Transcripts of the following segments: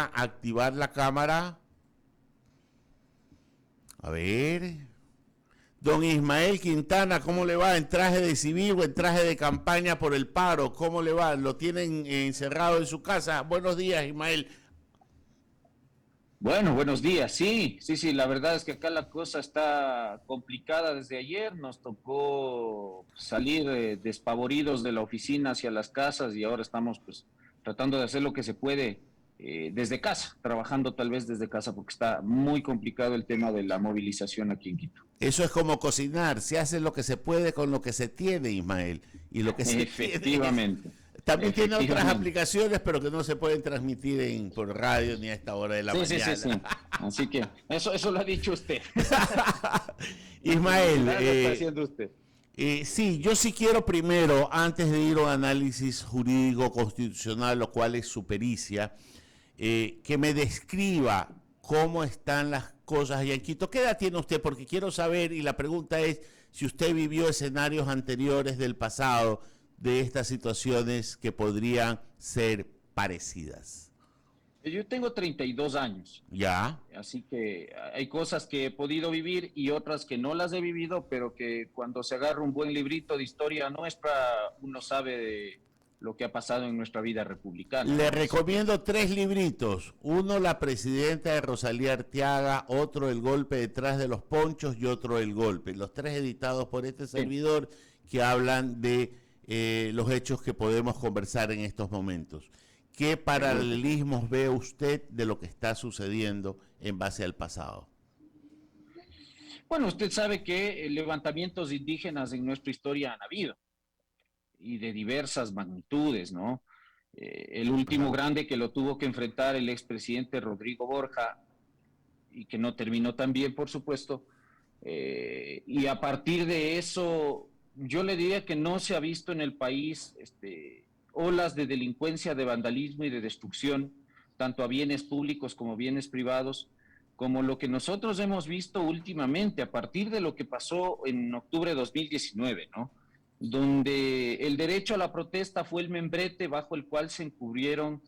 activar la cámara. A ver. Don Ismael Quintana, ¿cómo le va? ¿En traje de civil o en traje de campaña por el paro? ¿Cómo le va? ¿Lo tienen encerrado en su casa? Buenos días, Ismael. Bueno, buenos días. Sí, la verdad es que acá la cosa está complicada desde ayer. Nos tocó salir despavoridos de la oficina hacia las casas y ahora estamos pues tratando de hacer lo que se puede desde casa, trabajando tal vez desde casa porque está muy complicado el tema de la movilización aquí en Quito. Eso es como cocinar, se hace lo que se puede con lo que se tiene, Ismael. Y lo que se tiene es... Efectivamente, También tiene otras efectivamente. aplicaciones, pero que no se pueden transmitir por radio ni a esta hora de la Sí. mañana. Así que eso lo ha dicho usted. Ismael, Nada está haciendo usted. sí, yo sí quiero primero, antes de ir a un análisis jurídico constitucional, lo cual es su pericia, que me describa cómo están las cosas allá en Quito. ¿Qué edad tiene usted? Porque quiero saber, y la pregunta es si usted vivió escenarios anteriores del pasado de estas situaciones que podrían ser parecidas. Yo tengo 32 años. ¿Ya? Así que hay cosas que he podido vivir y otras que no las he vivido, pero que cuando se agarra un buen librito de historia nuestra, uno sabe de lo que ha pasado en nuestra vida republicana, Le ¿no? Así que recomiendo tres libritos. Uno, La presidenta de Rosalía Arteaga, otro, El golpe detrás de los ponchos y otro, El golpe. Los tres editados por este sí. servidor que hablan de los hechos que podemos conversar en estos momentos. ¿Qué Seguro que sí. paralelismos ve usted de lo que está sucediendo en base al pasado? Bueno, usted sabe que levantamientos indígenas en nuestra historia han habido y de diversas magnitudes, ¿no? El último Ajá. grande que lo tuvo que enfrentar el expresidente Rodrigo Borja y que no terminó tan bien, por supuesto. Y a partir de eso, yo le diría que no se ha visto en el país olas de delincuencia, de vandalismo y de destrucción, tanto a bienes públicos como bienes privados, como lo que nosotros hemos visto últimamente, a partir de lo que pasó en octubre de 2019, ¿no? Donde el derecho a la protesta fue el membrete bajo el cual se encubrieron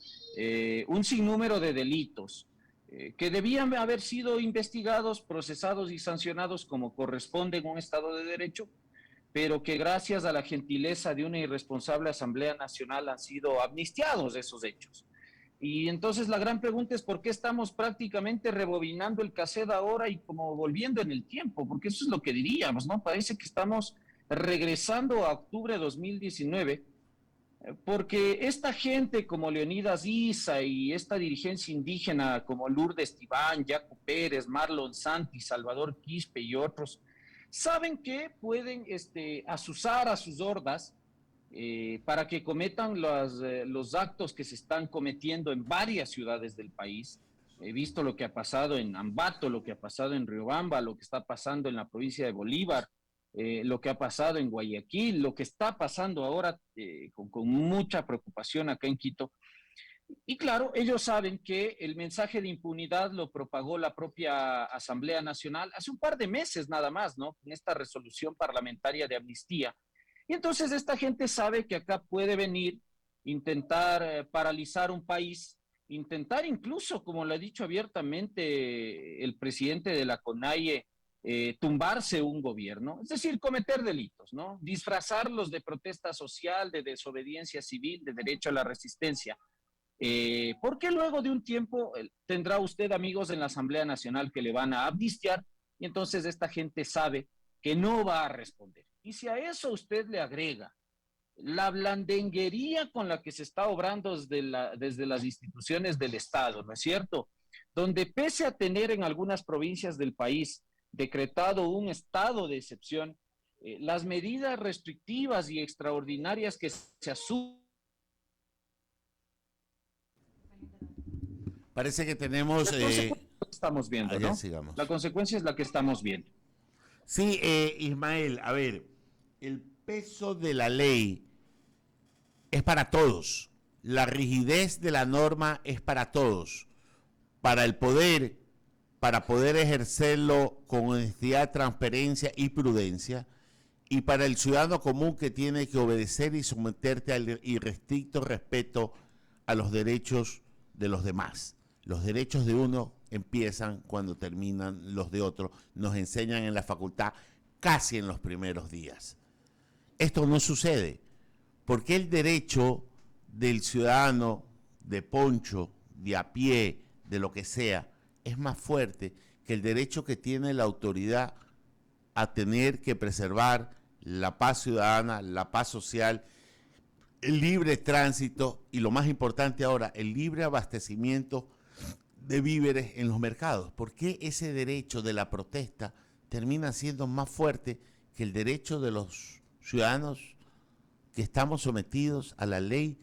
un sinnúmero de delitos que debían haber sido investigados, procesados y sancionados como corresponde en un Estado de Derecho, pero que gracias a la gentileza de una irresponsable Asamblea Nacional han sido amnistiados esos hechos. Y entonces la gran pregunta es por qué estamos prácticamente rebobinando el cassette ahora y como volviendo en el tiempo, porque eso es lo que diríamos, ¿no? Parece que estamos regresando a octubre de 2019, porque esta gente como Leonidas Issa y esta dirigencia indígena como Lourdes Tibán, Jaco Pérez, Marlon Santi, Salvador Quispe y otros, saben que pueden asusar a sus hordas para que cometan los actos que se están cometiendo en varias ciudades del país. He visto lo que ha pasado en Ambato, lo que ha pasado en Riobamba, lo que está pasando en la provincia de Bolívar, lo que ha pasado en Guayaquil, lo que está pasando ahora con mucha preocupación acá en Quito. Y claro, ellos saben que el mensaje de impunidad lo propagó la propia Asamblea Nacional hace un par de meses nada más, ¿no? En esta resolución parlamentaria de amnistía. Y entonces esta gente sabe que acá puede venir, intentar paralizar un país, intentar incluso, como lo ha dicho abiertamente el presidente de la CONAIE, tumbarse un gobierno, es decir, cometer delitos, ¿no? Disfrazarlos de protesta social, de desobediencia civil, de derecho a la resistencia. Porque luego de un tiempo tendrá usted amigos en la Asamblea Nacional que le van a amnistiar y entonces esta gente sabe que no va a responder. Y si a eso usted le agrega la blandenguería con la que se está obrando desde las instituciones del Estado, ¿no es cierto? Donde pese a tener en algunas provincias del país decretado un estado de excepción, las medidas restrictivas y extraordinarias que se asumen. Parece que tenemos... La consecuencia es la que estamos viendo, allá ¿no? La sigamos. consecuencia es la que estamos viendo. Sí, Ismael, a ver, el peso de la ley es para todos. La rigidez de la norma es para todos. Para el poder, para poder ejercerlo con honestidad, transparencia y prudencia. Y para el ciudadano común que tiene que obedecer y someterte al irrestricto respeto a los derechos de los demás. Los derechos de uno empiezan cuando terminan los de otro. Nos enseñan en la facultad casi en los primeros días. Esto no sucede. ¿Por qué el derecho del ciudadano de poncho, de a pie, de lo que sea, es más fuerte que el derecho que tiene la autoridad a tener que preservar la paz ciudadana, la paz social, el libre tránsito y, lo más importante ahora, el libre abastecimiento de víveres en los mercados? ¿Por qué ese derecho de la protesta termina siendo más fuerte que el derecho de los ciudadanos que estamos sometidos a la ley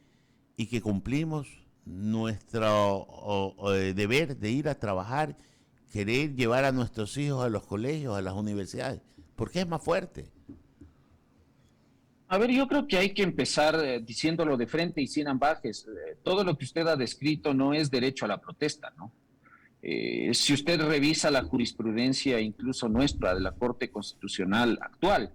y que cumplimos nuestro deber de ir a trabajar, querer llevar a nuestros hijos a los colegios, a las universidades? ¿Por qué es más fuerte? A ver, yo creo que hay que empezar diciéndolo de frente y sin ambajes. Todo lo que usted ha descrito no es derecho a la protesta, ¿no? Si usted revisa la jurisprudencia, incluso nuestra, de la Corte Constitucional actual,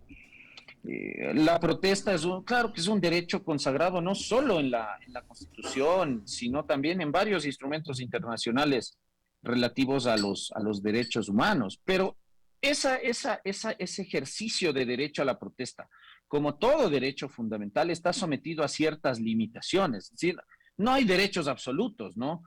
la protesta claro que es un derecho consagrado no solo en la Constitución, sino también en varios instrumentos internacionales relativos a los derechos humanos. Pero ese ejercicio de derecho a la protesta, como todo derecho fundamental, está sometido a ciertas limitaciones. Es decir, no hay derechos absolutos, ¿no?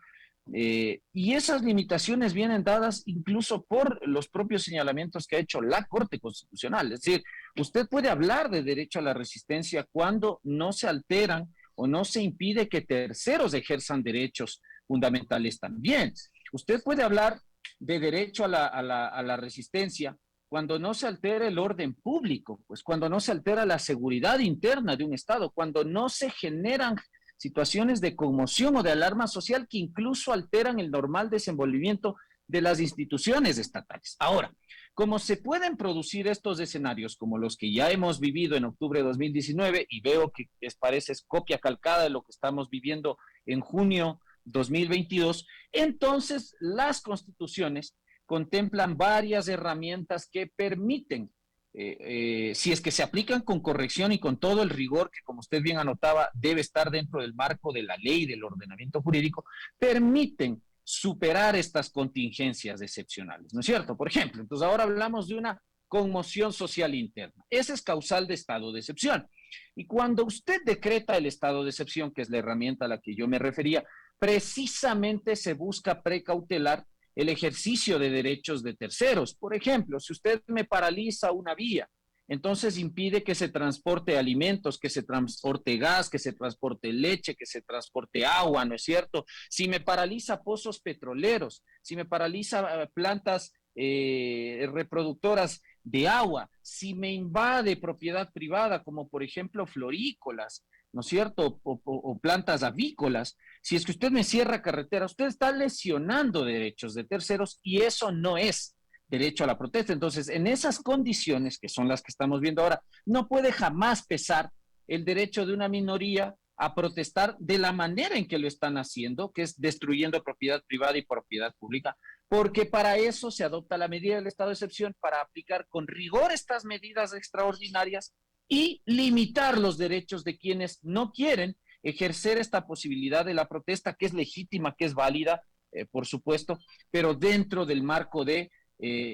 Y esas limitaciones vienen dadas incluso por los propios señalamientos que ha hecho la Corte Constitucional. Es decir, usted puede hablar de derecho a la resistencia cuando no se alteran o no se impide que terceros ejerzan derechos fundamentales también. Usted puede hablar de derecho a la resistencia cuando no se altera el orden público, pues cuando no se altera la seguridad interna de un Estado, cuando no se generan situaciones de conmoción o de alarma social que incluso alteran el normal desenvolvimiento de las instituciones estatales. Ahora, como se pueden producir estos escenarios como los que ya hemos vivido en octubre de 2019, y veo que les parece es copia calcada de lo que estamos viviendo en junio 2022, entonces las constituciones contemplan varias herramientas que permiten, si es que se aplican con corrección y con todo el rigor que, como usted bien anotaba, debe estar dentro del marco de la ley, del ordenamiento jurídico, permiten superar estas contingencias excepcionales, ¿no es cierto? Por ejemplo, entonces ahora hablamos de una conmoción social interna. Ese es causal de estado de excepción. Y cuando usted decreta el estado de excepción, que es la herramienta a la que yo me refería, precisamente se busca precautelar el ejercicio de derechos de terceros. Por ejemplo, si usted me paraliza una vía, entonces impide que se transporte alimentos, que se transporte gas, que se transporte leche, que se transporte agua, ¿no es cierto? Si me paraliza pozos petroleros, si me paraliza plantas reproductoras de agua, si me invade propiedad privada, como por ejemplo florícolas, ¿no es cierto? O plantas avícolas. Si es que usted me cierra carretera, usted está lesionando derechos de terceros y eso no es derecho a la protesta. Entonces, en esas condiciones, que son las que estamos viendo ahora, no puede jamás pesar el derecho de una minoría a protestar de la manera en que lo están haciendo, que es destruyendo propiedad privada y propiedad pública, porque para eso se adopta la medida del estado de excepción, para aplicar con rigor estas medidas extraordinarias y limitar los derechos de quienes no quieren ejercer esta posibilidad de la protesta, que es legítima, que es válida, por supuesto, pero dentro del marco de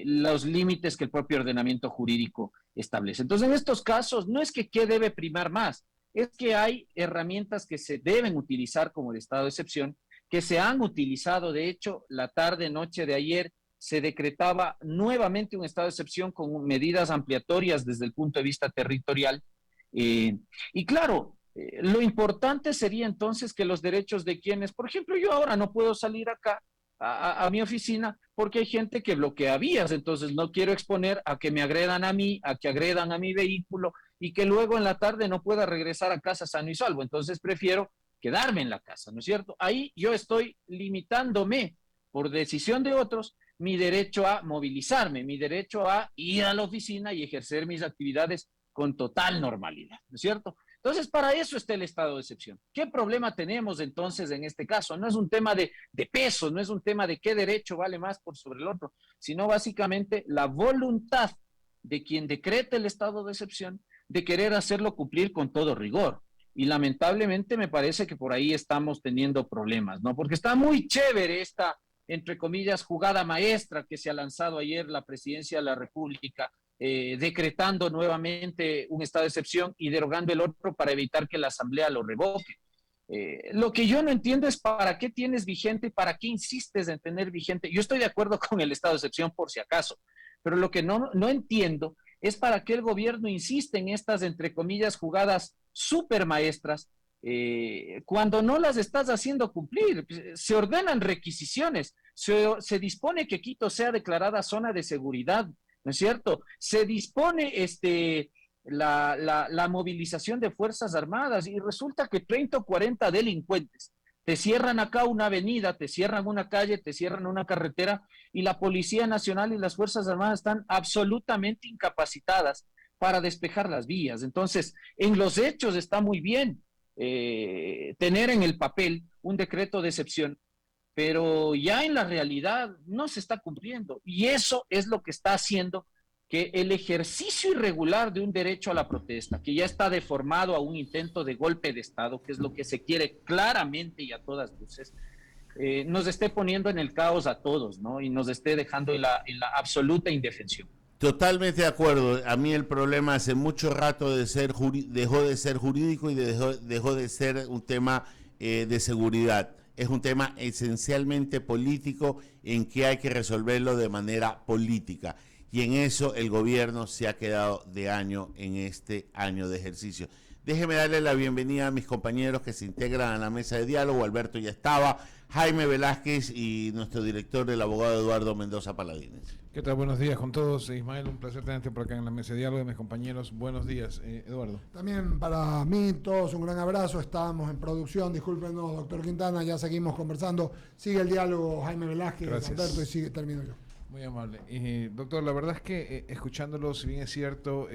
los límites que el propio ordenamiento jurídico establece. Entonces, en estos casos, no es que qué debe primar más, es que hay herramientas que se deben utilizar como el estado de excepción, que se han utilizado. De hecho, la tarde-noche de ayer se decretaba nuevamente un estado de excepción con medidas ampliatorias desde el punto de vista territorial. Y claro, lo importante sería entonces que los derechos de quienes, por ejemplo, yo ahora no puedo salir acá a mi oficina porque hay gente que bloquea vías, entonces no quiero exponer a que me agredan a mí, a que agredan a mi vehículo y que luego en la tarde no pueda regresar a casa sano y salvo, entonces prefiero quedarme en la casa, ¿no es cierto? Ahí yo estoy limitándome por decisión de otros mi derecho a movilizarme, mi derecho a ir a la oficina y ejercer mis actividades con total normalidad, ¿no es cierto? Entonces, para eso está el estado de excepción. ¿Qué problema tenemos entonces en este caso? No es un tema de peso, no es un tema de qué derecho vale más por sobre el otro, sino básicamente la voluntad de quien decreta el estado de excepción de querer hacerlo cumplir con todo rigor. y lamentablemente me parece que por ahí estamos teniendo problemas, ¿no? Porque está muy chévere esta, entre comillas, jugada maestra que se ha lanzado ayer la Presidencia de la República, decretando nuevamente un estado de excepción y derogando el otro para evitar que la Asamblea lo revoque. Lo que yo no entiendo es para qué tienes vigente, para qué insistes en tener vigente. Yo estoy de acuerdo con el estado de excepción por si acaso, pero lo que no entiendo es para qué el gobierno insiste en estas, entre comillas, jugadas súper maestras, cuando no las estás haciendo cumplir. Se ordenan requisiciones, se dispone que Quito sea declarada zona de seguridad, ¿no es cierto? Se dispone la movilización de Fuerzas Armadas y resulta que 30 o 40 delincuentes te cierran acá una avenida, te cierran una calle, te cierran una carretera y la Policía Nacional y las Fuerzas Armadas están absolutamente incapacitadas para despejar las vías. Entonces, en los hechos está muy bien tener en el papel un decreto de excepción, pero ya en la realidad no se está cumpliendo y eso es lo que está haciendo que el ejercicio irregular de un derecho a la protesta, que ya está deformado a un intento de golpe de Estado, que es lo que se quiere claramente y a todas luces, nos esté poniendo en el caos a todos, ¿no? Y nos esté dejando en la absoluta indefensión. Totalmente de acuerdo. A mí el problema hace mucho rato dejó de ser jurídico y dejó de ser un tema de seguridad. Es un tema esencialmente político en que hay que resolverlo de manera política. Y en eso el gobierno se ha quedado de año en este año de ejercicio. Déjeme darle la bienvenida a mis compañeros que se integran a la mesa de diálogo. Alberto ya estaba, Jaime Velázquez y nuestro director, el abogado Eduardo Mendoza Paladines. ¿Qué tal? Buenos días con todos. Ismael, un placer tenerte por acá en la mesa de diálogo. Mis compañeros, buenos días. Eduardo. También para mí, todos un gran abrazo. Estábamos en producción, discúlpenos, doctor Quintana, ya seguimos conversando. Sigue el diálogo, Jaime Velázquez, Gracias. Alberto, y termino yo. Muy amable. Doctor, la verdad es que escuchándolo, si bien es cierto,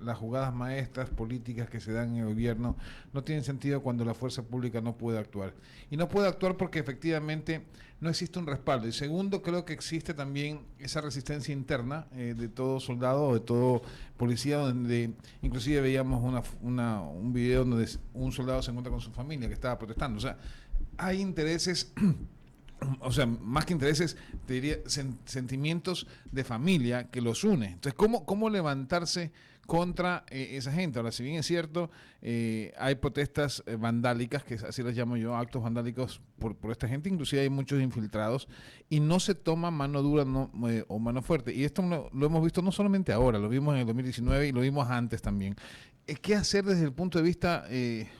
las jugadas maestras políticas que se dan en el gobierno no tienen sentido cuando la fuerza pública no puede actuar. Y no puede actuar porque efectivamente no existe un respaldo. Y segundo, creo que existe también esa resistencia interna de todo soldado o de todo policía, donde inclusive veíamos un video donde un soldado se encuentra con su familia que estaba protestando. O sea, hay intereses... O sea, más que intereses, te diría sentimientos de familia que los une. Entonces, ¿cómo levantarse contra esa gente? Ahora, si bien es cierto, hay protestas vandálicas, que así las llamo yo, actos vandálicos por esta gente, inclusive hay muchos infiltrados, y no se toma mano dura o mano fuerte. Y esto lo hemos visto no solamente ahora, lo vimos en el 2019 y lo vimos antes también. ¿Qué hacer desde el punto de vista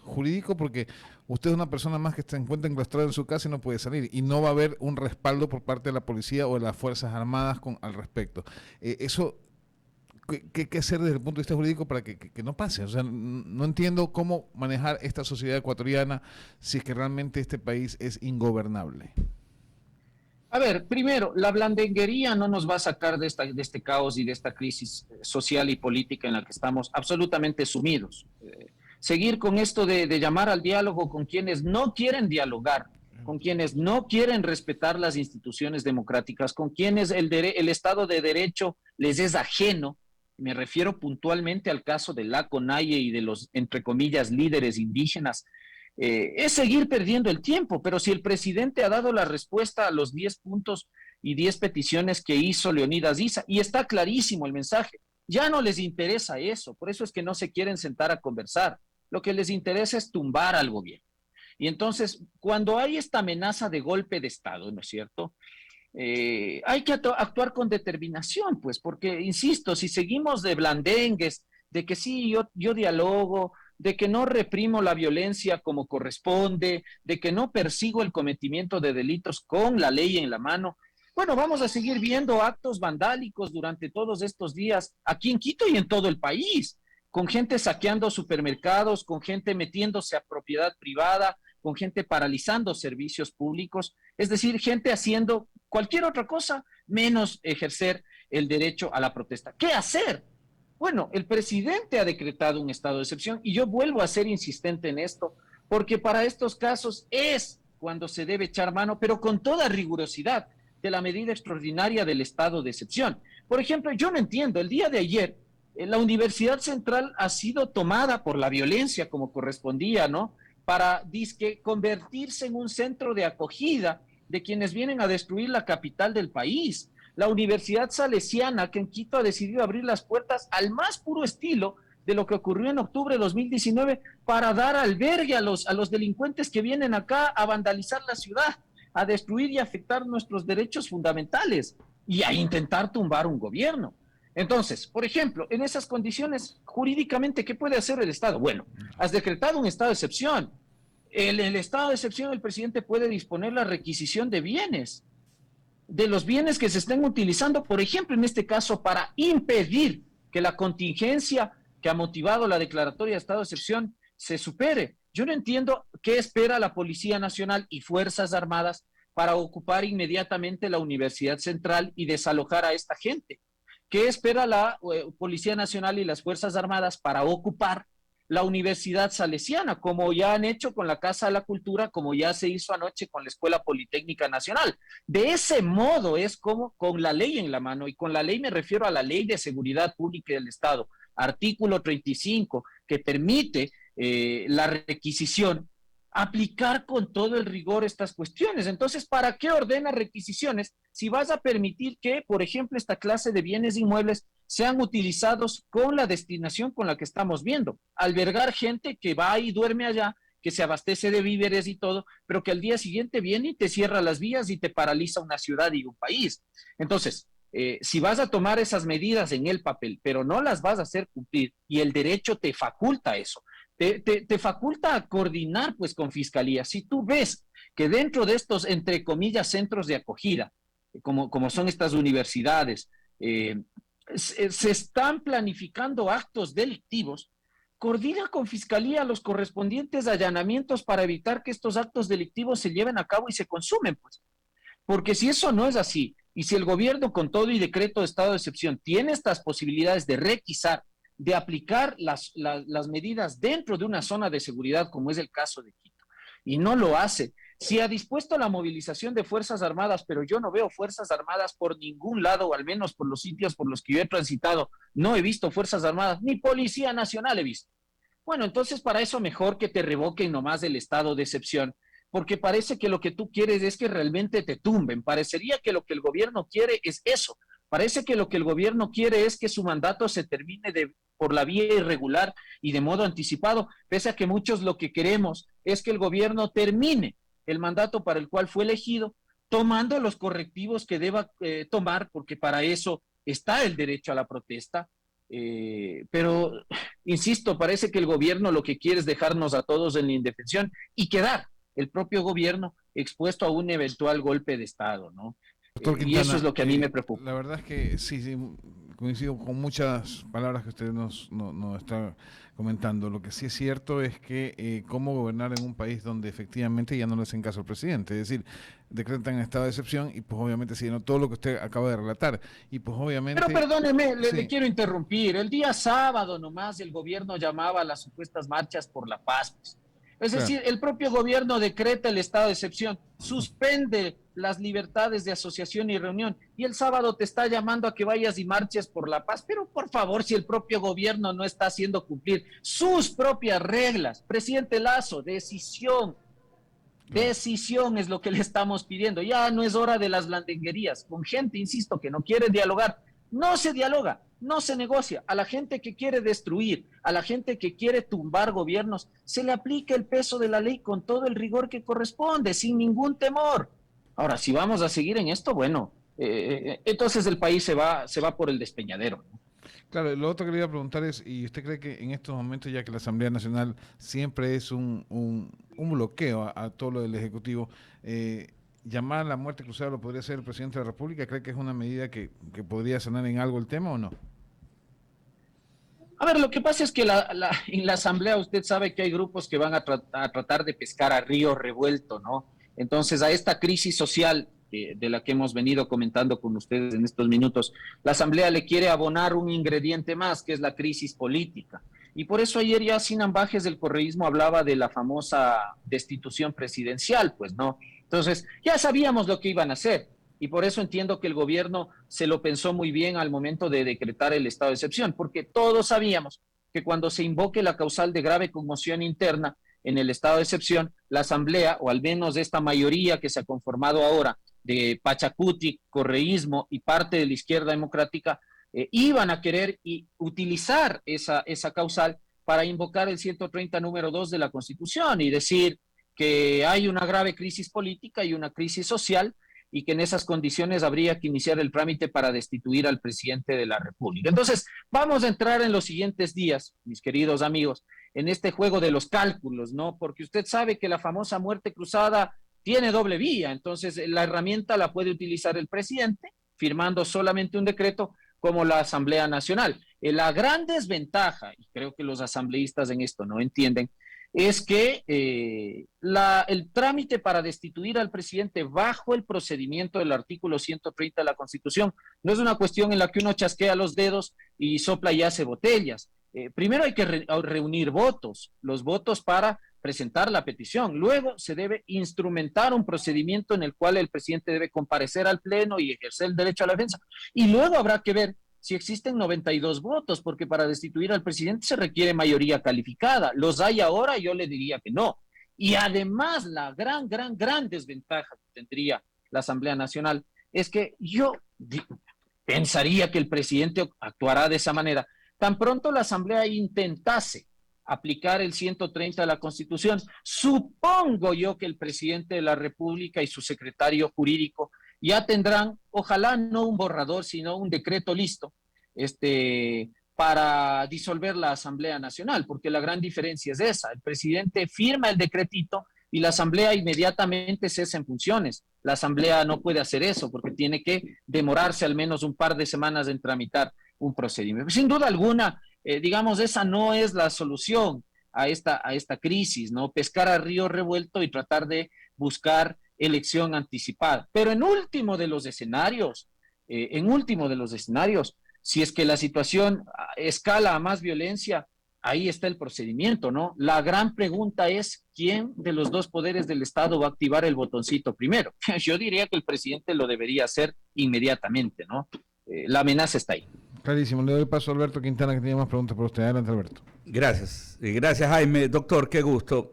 jurídico? Porque usted es una persona más que se encuentra enclaustrada en su casa y no puede salir, y no va a haber un respaldo por parte de la policía o de las Fuerzas Armadas al respecto. Eso, ¿qué hacer desde el punto de vista jurídico para que no pase? O sea, no entiendo cómo manejar esta sociedad ecuatoriana si es que realmente este país es ingobernable. A ver, primero, la blandenguería no nos va a sacar de este caos y de esta crisis social y política en la que estamos absolutamente sumidos. Seguir con esto de llamar al diálogo con quienes no quieren dialogar, con quienes no quieren respetar las instituciones democráticas, con quienes el Estado de Derecho les es ajeno. Me refiero puntualmente al caso de la CONAIE y de los, entre comillas, líderes indígenas. Es seguir perdiendo el tiempo, pero si el presidente ha dado la respuesta a los 10 puntos y 10 peticiones que hizo Leonidas Issa, y está clarísimo el mensaje, ya no les interesa eso, por eso es que no se quieren sentar a conversar, lo que les interesa es tumbar al gobierno. Y entonces, cuando hay esta amenaza de golpe de Estado, ¿no es cierto?, hay que actuar con determinación, pues, porque, insisto, si seguimos de blandengues, de que sí, yo dialogo, de que no reprimo la violencia como corresponde, de que no persigo el cometimiento de delitos con la ley en la mano, bueno, vamos a seguir viendo actos vandálicos durante todos estos días aquí en Quito y en todo el país, con gente saqueando supermercados, con gente metiéndose a propiedad privada, con gente paralizando servicios públicos, es decir, gente haciendo cualquier otra cosa menos ejercer el derecho a la protesta. ¿Qué hacer? Bueno, el presidente ha decretado un estado de excepción y yo vuelvo a ser insistente en esto, porque para estos casos es cuando se debe echar mano, pero con toda rigurosidad, de la medida extraordinaria del estado de excepción. Por ejemplo, yo no entiendo, el día de ayer La Universidad Central ha sido tomada por la violencia como correspondía, ¿no? Para disque convertirse en un centro de acogida de quienes vienen a destruir la capital del país. La Universidad Salesiana, que en Quito ha decidido abrir las puertas al más puro estilo de lo que ocurrió en octubre de 2019 para dar albergue a los delincuentes que vienen acá a vandalizar la ciudad, a destruir y afectar nuestros derechos fundamentales y a intentar tumbar un gobierno. Entonces, por ejemplo, en esas condiciones, jurídicamente, ¿qué puede hacer el Estado? Bueno, has decretado un estado de excepción. En el estado de excepción, el presidente puede disponer la requisición de bienes, de los bienes que se estén utilizando, por ejemplo, en este caso, para impedir que la contingencia que ha motivado la declaratoria de estado de excepción se supere. Yo no entiendo qué espera la Policía Nacional y Fuerzas Armadas para ocupar inmediatamente la Universidad Central y desalojar a esta gente. ¿Qué espera la Policía Nacional y las Fuerzas Armadas para ocupar la Universidad Salesiana, como ya han hecho con la Casa de la Cultura, como ya se hizo anoche con la Escuela Politécnica Nacional? De ese modo es como con la ley en la mano, y con la ley me refiero a la Ley de Seguridad Pública del Estado, artículo 35, que permite la requisición, aplicar con todo el rigor estas cuestiones. Entonces, ¿para qué ordena requisiciones si vas a permitir que, por ejemplo, esta clase de bienes inmuebles sean utilizados con la destinación con la que estamos viendo? Albergar gente que va y duerme allá, que se abastece de víveres y todo, pero que al día siguiente viene y te cierra las vías y te paraliza una ciudad y un país. Entonces, si vas a tomar esas medidas en el papel, pero no las vas a hacer cumplir, y el derecho te faculta eso, te faculta a coordinar pues con fiscalía. Si tú ves que dentro de estos, entre comillas, centros de acogida, como son estas universidades, se están planificando actos delictivos, coordina con fiscalía los correspondientes allanamientos para evitar que estos actos delictivos se lleven a cabo y se consumen, pues. Porque si eso no es así, y si el gobierno con todo y decreto de estado de excepción tiene estas posibilidades de requisar, de aplicar las medidas dentro de una zona de seguridad, como es el caso de Quito, y no lo hace, si ha dispuesto la movilización de Fuerzas Armadas, pero yo no veo Fuerzas Armadas por ningún lado, o al menos por los sitios por los que yo he transitado, no he visto Fuerzas Armadas, ni Policía Nacional he visto. Bueno, entonces para eso mejor que te revoquen nomás el estado de excepción, porque parece que lo que tú quieres es que realmente te tumben. Parecería que lo que el gobierno quiere es eso. Parece que lo que el gobierno quiere es que su mandato se termine por la vía irregular y de modo anticipado, pese a que muchos lo que queremos es que el gobierno termine el mandato para el cual fue elegido, tomando los correctivos que deba tomar, porque para eso está el derecho a la protesta. Pero, insisto, parece que el gobierno lo que quiere es dejarnos a todos en la indefensión y quedar el propio gobierno expuesto a un eventual golpe de Estado, ¿no? Doctor Quintana, y eso es lo que a mí me preocupa. La verdad es que sí, coincido con muchas palabras que usted nos está comentando. Lo que sí es cierto es que cómo gobernar en un país donde efectivamente ya no le hacen caso al presidente. Es decir, decretan estado de excepción y pues obviamente siguiendo todo lo que usted acaba de relatar. Y pues obviamente... Pero perdóneme, sí. le quiero interrumpir. El día sábado nomás el gobierno llamaba a las supuestas marchas por la paz, pues. Es decir, el propio gobierno decreta el estado de excepción, suspende las libertades de asociación y reunión, y el sábado te está llamando a que vayas y marches por la paz. Pero por favor, si el propio gobierno no está haciendo cumplir sus propias reglas, presidente Lazo, decisión es lo que le estamos pidiendo. Ya no es hora de las blandenguerías con gente, insisto, que no quiere dialogar. No se dialoga, no se negocia. A la gente que quiere destruir, a la gente que quiere tumbar gobiernos, se le aplica el peso de la ley con todo el rigor que corresponde, sin ningún temor. Ahora, si vamos a seguir en esto, bueno, entonces el país se va por el despeñadero, ¿no? Claro, lo otro que le iba a preguntar es, ¿y usted cree que en estos momentos, ya que la Asamblea Nacional siempre es un bloqueo a todo lo del Ejecutivo, llamar a la muerte cruzada lo podría hacer el presidente de la República? ¿Cree que es una medida que podría sanar en algo el tema o no? A ver, lo que pasa es que en la Asamblea usted sabe que hay grupos que van a tratar de pescar a río revuelto, ¿no? Entonces, a esta crisis social de la que hemos venido comentando con ustedes en estos minutos, la Asamblea le quiere abonar un ingrediente más, que es la crisis política. Y por eso ayer ya Sinan Bajes del correísmo hablaba de la famosa destitución presidencial, pues, ¿no? Entonces, ya sabíamos lo que iban a hacer. y por eso entiendo que el gobierno se lo pensó muy bien al momento de decretar el estado de excepción, porque todos sabíamos que cuando se invoque la causal de grave conmoción interna en el estado de excepción, la asamblea, o al menos esta mayoría que se ha conformado ahora de Pachacuti, correísmo y parte de la izquierda democrática, iban a querer utilizar esa causal para invocar el 130 número 2 de la Constitución y decir que hay una grave crisis política y una crisis social y que en esas condiciones habría que iniciar el trámite para destituir al presidente de la República. Entonces, vamos a entrar en los siguientes días, mis queridos amigos, en este juego de los cálculos, ¿no? Porque usted sabe que la famosa muerte cruzada tiene doble vía, entonces la herramienta la puede utilizar el presidente, firmando solamente un decreto, como la Asamblea Nacional. La gran desventaja, y creo que los asambleístas en esto no entienden, es que el trámite para destituir al presidente bajo el procedimiento del artículo 130 de la Constitución no es una cuestión en la que uno chasquea los dedos y sopla y hace botellas. Primero hay que reunir votos, los votos para presentar la petición. Luego se debe instrumentar un procedimiento en el cual el presidente debe comparecer al Pleno y ejercer el derecho a la defensa. Y luego habrá que ver si existen 92 votos, porque para destituir al presidente se requiere mayoría calificada. ¿Los hay ahora? Yo le diría que no. Y además la gran desventaja que tendría la Asamblea Nacional es que yo pensaría que el presidente actuará de esa manera. Tan pronto la Asamblea intentase aplicar el 130 de la Constitución, supongo yo que el presidente de la República y su secretario jurídico ya tendrán, ojalá no un borrador, sino un decreto listo, para disolver la Asamblea Nacional, porque la gran diferencia es esa. El presidente firma el decretito y la Asamblea inmediatamente cesa en funciones. La Asamblea no puede hacer eso porque tiene que demorarse al menos un par de semanas en tramitar un procedimiento. Sin duda alguna, digamos, esa no es la solución a esta crisis, ¿no? Pescar a río revuelto y tratar de buscar elección anticipada. Pero en último de los escenarios, si es que la situación escala a más violencia, ahí está el procedimiento, ¿no? La gran pregunta es, ¿quién de los dos poderes del Estado va a activar el botoncito primero? Yo diría que el presidente lo debería hacer inmediatamente, ¿no? La amenaza está ahí. Clarísimo. Le doy paso a Alberto Quintana, que tiene más preguntas para usted. Adelante, Alberto. Gracias. Gracias, Jaime. Doctor, qué gusto.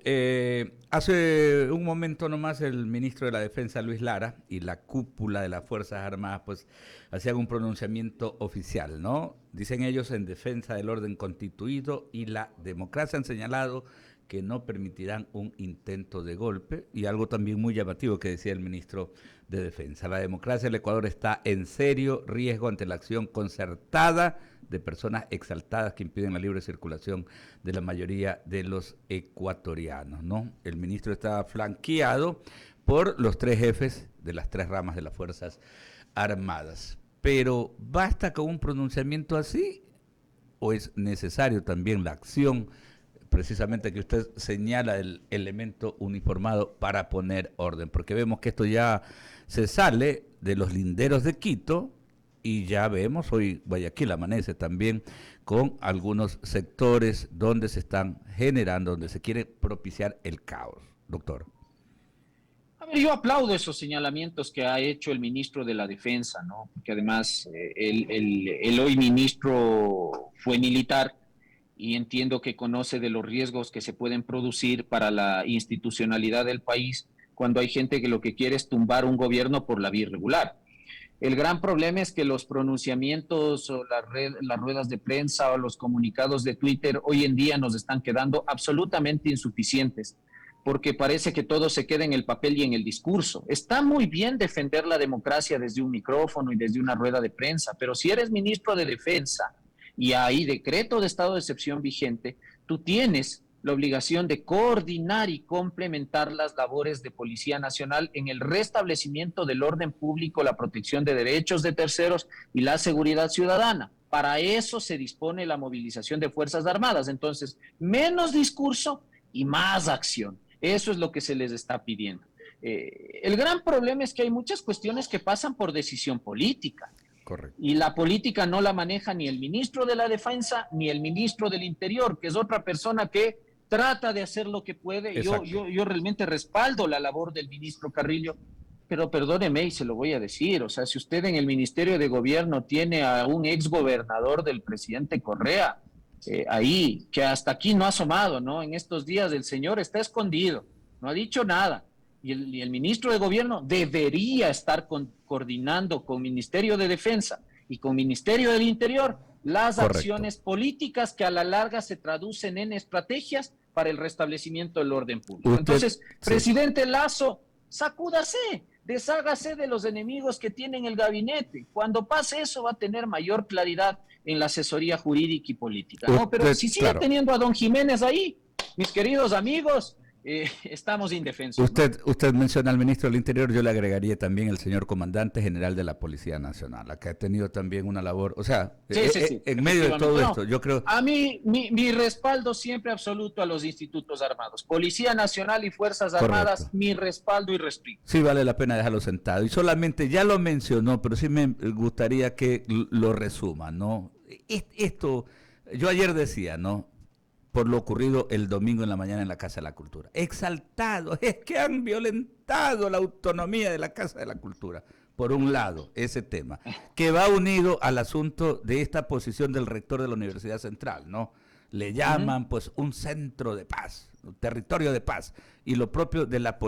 Hace un momento nomás el ministro de la Defensa, Luis Lara, y la cúpula de las Fuerzas Armadas, pues, hacían un pronunciamiento oficial, ¿no? Dicen ellos en defensa del orden constituido y la democracia. Han señalado que no permitirán un intento de golpe, y algo también muy llamativo que decía el ministro de Defensa: la democracia del Ecuador está en serio riesgo ante la acción concertada de personas exaltadas que impiden la libre circulación de la mayoría de los ecuatorianos, ¿no? El ministro estaba flanqueado por los tres jefes de las tres ramas de las Fuerzas Armadas. Pero ¿basta con un pronunciamiento así o es necesario también la acción precisamente que usted señala, el elemento uniformado para poner orden? Porque vemos que esto ya se sale de los linderos de Quito y ya vemos, hoy Guayaquil amanece también con algunos sectores donde se están generando, donde se quiere propiciar el caos. Doctor. A ver, yo aplaudo esos señalamientos que ha hecho el ministro de la Defensa, ¿no? Porque además el hoy ministro fue militar y entiendo que conoce de los riesgos que se pueden producir para la institucionalidad del país cuando hay gente que lo que quiere es tumbar un gobierno por la vía irregular. El gran problema es que los pronunciamientos o las ruedas de prensa o los comunicados de Twitter hoy en día nos están quedando absolutamente insuficientes, porque parece que todo se queda en el papel y en el discurso. Está muy bien defender la democracia desde un micrófono y desde una rueda de prensa, pero si eres ministro de Defensa y hay decreto de estado de excepción vigente, tú tienes la obligación de coordinar y complementar las labores de Policía Nacional en el restablecimiento del orden público, la protección de derechos de terceros y la seguridad ciudadana. Para eso se dispone la movilización de Fuerzas Armadas. Entonces, menos discurso y más acción. Eso es lo que se les está pidiendo. El gran problema es que hay muchas cuestiones que pasan por decisión política. Correcto. Y la política no la maneja ni el ministro de la Defensa ni el ministro del Interior, que es otra persona que trata de hacer lo que puede. Yo realmente respaldo la labor del ministro Carrillo, Pero perdóneme y se lo voy a decir, o sea, si usted en el Ministerio de Gobierno tiene a un exgobernador del presidente Correa, ahí, que hasta aquí no ha asomado, ¿no? En estos días el señor está escondido, no ha dicho nada. Y el ministro de Gobierno debería estar coordinando con Ministerio de Defensa y con Ministerio del Interior las acciones políticas que a la larga se traducen en estrategias para el restablecimiento del orden público. Entonces, presidente Lasso, sacúdase, deshágase de los enemigos que tiene en el gabinete. Cuando pase eso va a tener mayor claridad en la asesoría jurídica y política, ¿no? Pero si sigue teniendo a don Jiménez ahí, mis queridos amigos, estamos indefensos. Usted menciona al ministro del Interior, yo le agregaría también el señor comandante general de la Policía Nacional, la que ha tenido también una labor, o sea, sí, en medio de todo esto, yo creo... A mí, mi respaldo siempre absoluto a los institutos armados, Policía Nacional y Fuerzas Armadas, correcto, mi respaldo y respeto. Sí, vale la pena dejarlo sentado, y solamente ya lo mencionó, pero sí me gustaría que lo resuma, ¿no? Esto, yo ayer decía, ¿no?, por lo ocurrido el domingo en la mañana en la Casa de la Cultura. Exaltado, es que han violentado la autonomía de la Casa de la Cultura. Por un lado, ese tema, que va unido al asunto de esta posición del rector de la Universidad Central, ¿no? Le llaman, pues, un centro de paz, un territorio de paz, y lo propio de la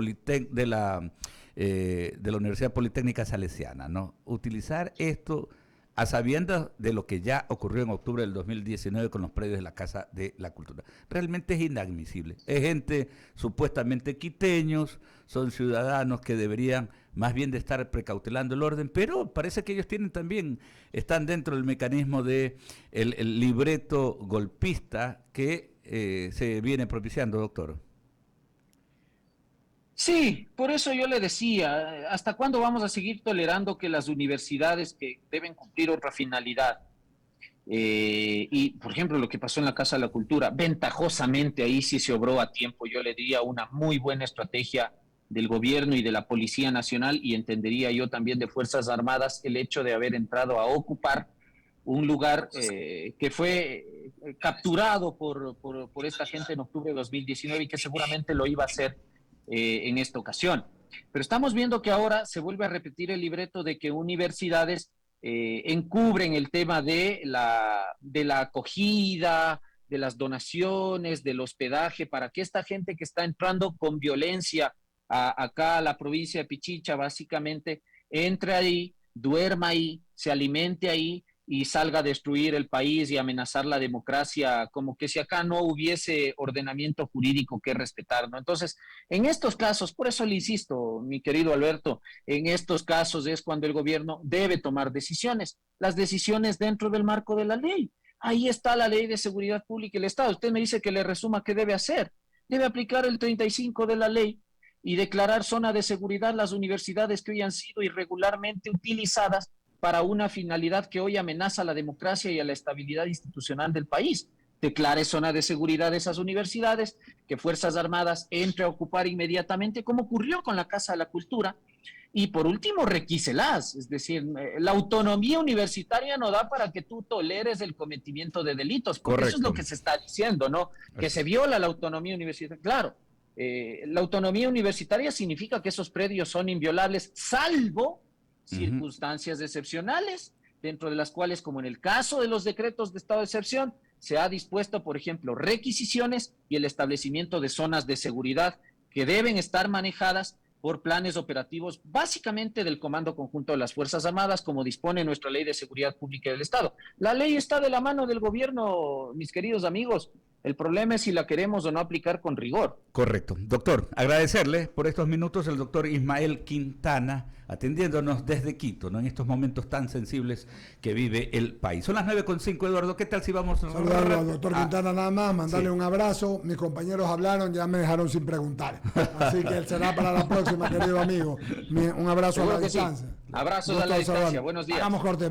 Universidad Politécnica Salesiana, ¿no? Utilizar esto a sabiendas de lo que ya ocurrió en octubre del 2019 con los predios de la Casa de la Cultura. Realmente es inadmisible. Es gente supuestamente quiteños, son ciudadanos que deberían más bien de estar precautelando el orden, pero parece que ellos están dentro del mecanismo de el libreto golpista que se viene propiciando, doctor. Sí, por eso yo le decía, ¿hasta cuándo vamos a seguir tolerando que las universidades que deben cumplir otra finalidad? Y, por ejemplo, lo que pasó en la Casa de la Cultura, ventajosamente ahí sí se obró a tiempo, yo le diría una muy buena estrategia del gobierno y de la Policía Nacional, y entendería yo también de Fuerzas Armadas, el hecho de haber entrado a ocupar un lugar que fue capturado por esta gente en octubre de 2019 y que seguramente lo iba a hacer en esta ocasión. Pero estamos viendo que ahora se vuelve a repetir el libreto de que universidades encubren el tema de la acogida, de las donaciones, del hospedaje, para que esta gente que está entrando con violencia acá a la provincia de Pichicha, básicamente, entre ahí, duerma ahí, se alimente ahí y salga a destruir el país y amenazar la democracia, como que si acá no hubiese ordenamiento jurídico que respetar, ¿no? Entonces, en estos casos, por eso le insisto, mi querido Alberto, en estos casos es cuando el gobierno debe tomar decisiones, las decisiones dentro del marco de la ley. Ahí está la Ley de Seguridad Pública y el Estado. Usted me dice que le resuma qué debe hacer. Debe aplicar el 35 de la ley y declarar zona de seguridad las universidades que hoy han sido irregularmente utilizadas para una finalidad que hoy amenaza a la democracia y a la estabilidad institucional del país. Declare zona de seguridad de esas universidades, que Fuerzas Armadas entre a ocupar inmediatamente, como ocurrió con la Casa de la Cultura, y por último, requíselas. Es decir, la autonomía universitaria no da para que tú toleres el cometimiento de delitos, porque correcto, eso es lo que se está diciendo, ¿no? Que se viola la autonomía universitaria. Claro, la autonomía universitaria significa que esos predios son inviolables, salvo circunstancias excepcionales, dentro de las cuales, como en el caso de los decretos de estado de excepción, se ha dispuesto, por ejemplo, requisiciones y el establecimiento de zonas de seguridad que deben estar manejadas por planes operativos, básicamente del Comando Conjunto de las Fuerzas Armadas, como dispone nuestra Ley de Seguridad Pública del Estado. La ley está de la mano del gobierno, mis queridos amigos. El problema es si la queremos o no aplicar con rigor. Correcto. Doctor, agradecerle por estos minutos el doctor Ismael Quintana, atendiéndonos desde Quito, ¿no? En estos momentos tan sensibles que vive el país. Son las 9:05, Eduardo. ¿Qué tal si vamos a saludarlo al doctor Quintana nada más, mandarle un abrazo? Mis compañeros hablaron, ya me dejaron sin preguntar. Así que él será para la próxima, querido amigo. Un abrazo a la distancia. Sí. Abrazos a la distancia. Buenos días. Hagamos corte.